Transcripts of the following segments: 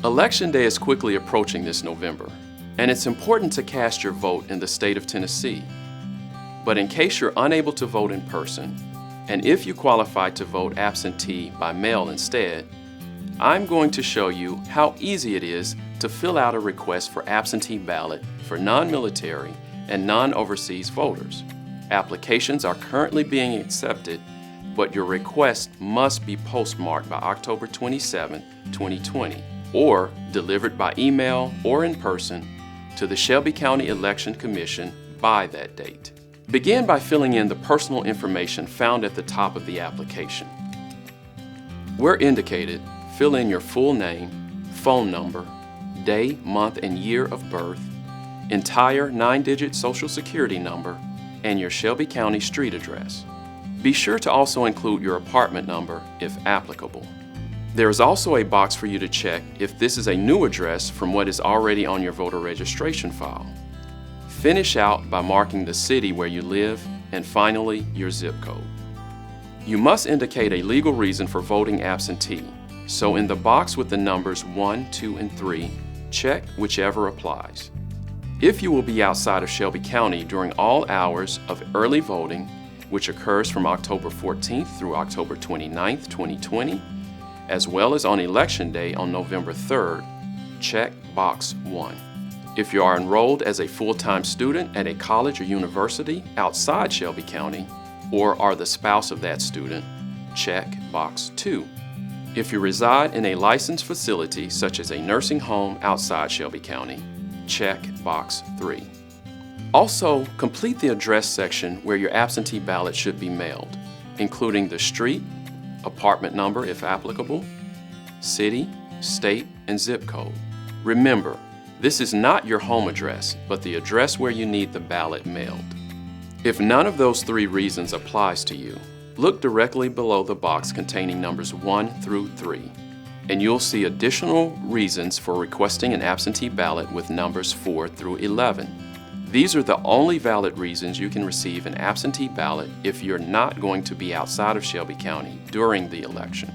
Election Day is quickly approaching this November, and it's important to cast your vote in the state of Tennessee. But in case you're unable to vote in person, and if you qualify to vote absentee by mail instead, I'm going to show you how easy it is to fill out a request for absentee ballot for non-military and non-overseas voters. Applications are currently being accepted, but your request must be postmarked by October 27, 2020, or delivered by email or in person to the Shelby County Election Commission by that date. Begin by filling in the personal information found at the top of the application. Where indicated, fill in your full name, phone number, day, month, and year of birth, entire 9-digit Social Security number, and your Shelby County street address. Be sure to also include your apartment number if applicable. There is also a box for you to check if this is a new address from what is already on your voter registration file. Finish out by marking the city where you live and finally your zip code. You must indicate a legal reason for voting absentee, so in the box with the numbers 1, 2, and 3, check whichever applies. If you will be outside of Shelby County during all hours of early voting, which occurs from October 14th through October 29th, 2020, as well as on Election Day on November 3rd, check box 1. If you are enrolled as a full-time student at a college or university outside Shelby County, or are the spouse of that student, check box 2. If you reside in a licensed facility such as a nursing home outside Shelby County, check box 3. Also, complete the address section where your absentee ballot should be mailed, including the street, apartment number if applicable, city, state, and zip code. Remember, this is not your home address, but the address where you need the ballot mailed. If none of those 3 reasons applies to you, look directly below the box containing numbers 1 through 3, and you'll see additional reasons for requesting an absentee ballot with numbers 4 through 11. These are the only valid reasons you can receive an absentee ballot if you're not going to be outside of Shelby County during the election.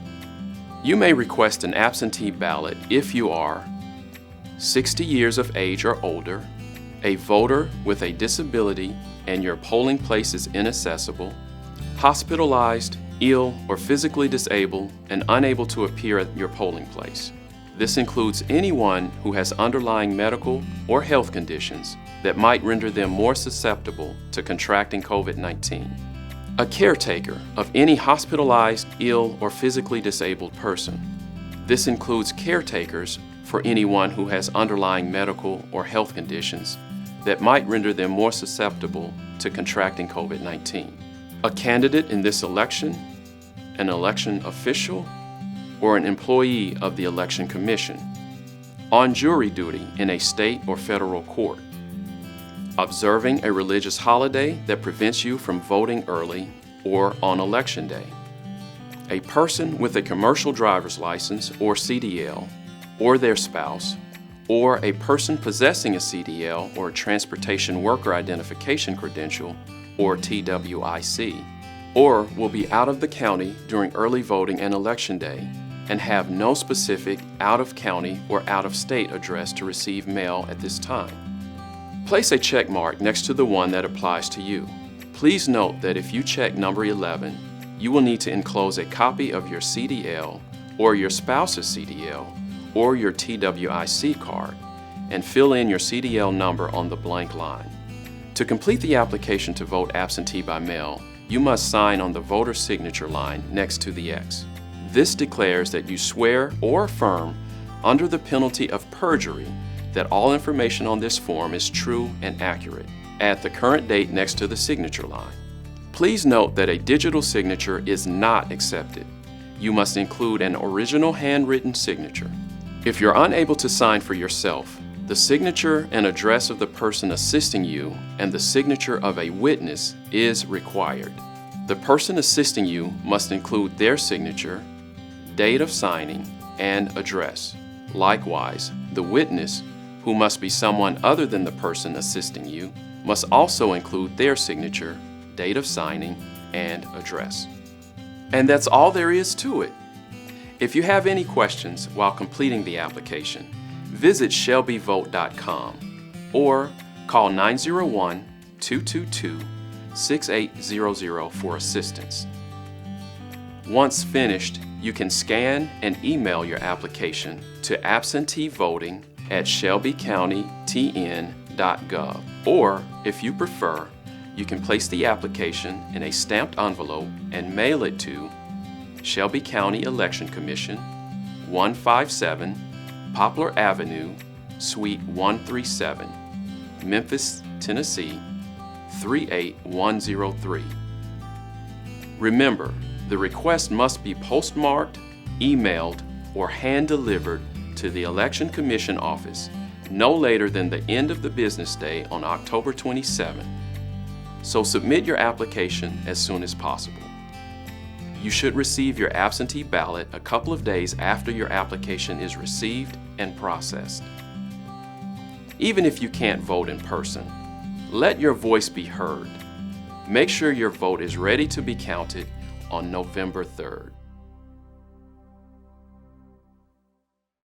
You may request an absentee ballot if you are 60 years of age or older, a voter with a disability and your polling place is inaccessible, hospitalized, ill, or physically disabled and unable to appear at your polling place. This includes anyone who has underlying medical or health conditions that might render them more susceptible to contracting COVID-19. A caretaker of any hospitalized, ill, or physically disabled person. This includes caretakers for anyone who has underlying medical or health conditions that might render them more susceptible to contracting COVID-19. A candidate in this election, an election official, or an employee of the Election Commission, on jury duty in a state or federal court, observing a religious holiday that prevents you from voting early or on Election Day, a person with a commercial driver's license or CDL, or their spouse, or a person possessing a CDL or a Transportation Worker Identification Credential, or TWIC, or will be out of the county during early voting and Election Day and have no specific out-of-county or out-of-state address to receive mail at this time. Place a check mark next to the one that applies to you. Please note that if you check number 11, you will need to enclose a copy of your CDL or your spouse's CDL or your TWIC card and fill in your CDL number on the blank line. To complete the application to vote absentee by mail, you must sign on the voter signature line next to the X. This declares that you swear or affirm under the penalty of perjury that all information on this form is true and accurate. Add the current date next to the signature line. Please note that a digital signature is not accepted. You must include an original handwritten signature. If you're unable to sign for yourself, the signature and address of the person assisting you and the signature of a witness is required. The person assisting you must include their signature, date of signing, and address. Likewise, the witness, who must be someone other than the person assisting you, must also include their signature, date of signing, and address. And that's all there is to it. If you have any questions while completing the application, visit shelbyvote.com or call 901-222-6800 for assistance. Once finished, you can scan and email your application to absenteevoting@shelbycountytn.gov. Or, if you prefer, you can place the application in a stamped envelope and mail it to Shelby County Election Commission, 157 Poplar Avenue, Suite 137, Memphis, Tennessee, 38103. Remember, the request must be postmarked, emailed, or hand-delivered to the Election Commission office no later than the end of the business day on October 27. So submit your application as soon as possible. You should receive your absentee ballot a couple of days after your application is received and processed. Even if you can't vote in person, let your voice be heard. Make sure your vote is ready to be counted on November 3rd.